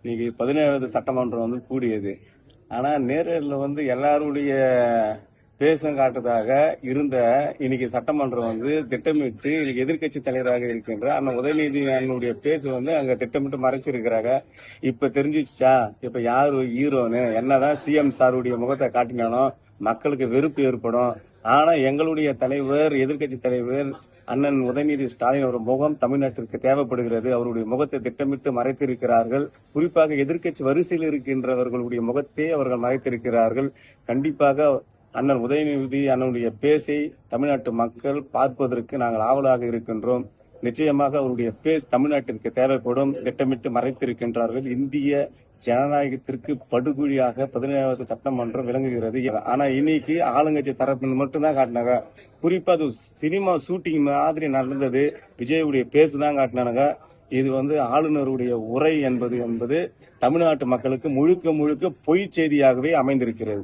இன்னைக்கு 17வது சட்டமன்றம் கூடியது. ஆனா நேரில் எல்லாருடைய பேசும் காட்டுறதாக இருந்த இன்னைக்கு சட்டமன்றம் திட்டமிட்டு இன்னைக்கு எதிர்க்கட்சி தலைவராக இருக்கின்ற அண்ணன் உதயநிதி அண்ணனுடைய பேசு அங்க திட்டமிட்டு மறைச்சிருக்கிறாங்க. இப்ப தெரிஞ்சிச்சா இப்ப யாரு ஹீரோன்னு? என்னதான் சிஎம் சாருடைய முகத்தை காட்டினாலும் மக்களுக்கு வெறுப்பு ஏற்படும். ஆனா எங்களுடைய தலைவர், எதிர்க்கட்சி தலைவர் அண்ணன் உதயநிதி ஸ்டாலின் ஒரு முகம் தமிழ்நாட்டிற்கு தேவைப்படுகிறது. அவருடைய முகத்தை திட்டமிட்டு மறைத்திருக்கிறார்கள். குறிப்பாக எதிர்க்கட்சி வரிசையில் இருக்கின்றவர்களுடைய முகத்தை அவர்கள் மறைத்திருக்கிறார்கள். கண்டிப்பாக அண்ணன் உதயநிதி அண்ணனுடைய பேசை தமிழ்நாட்டு மக்கள் பார்ப்பதற்கு நாங்கள் ஆவலாக இருக்கின்றோம். நிச்சயமாக அவருடைய பேஸ் தமிழ்நாட்டிற்கு தேவைப்படும். திட்டமிட்டு மறைத்திருக்கின்றார்கள். இந்திய ஜனநாயகத்திற்கு படுகொலியாக 17வது சட்டமன்றம் விளங்குகிறது. ஆனா இன்னைக்கு ஆளுங்கட்சி தரப்பு மட்டும்தான் காட்டினாங்க. குறிப்பா அது சினிமா ஷூட்டிங் மாதிரி நடந்தது. விஜயுடைய பேசுதான் காட்டினாங்க. இது ஆளுநருடைய உரை என்பது தமிழ்நாட்டு மக்களுக்கு முழுக்க முழுக்க பொய் செய்தியாகவே அமைந்திருக்கிறது.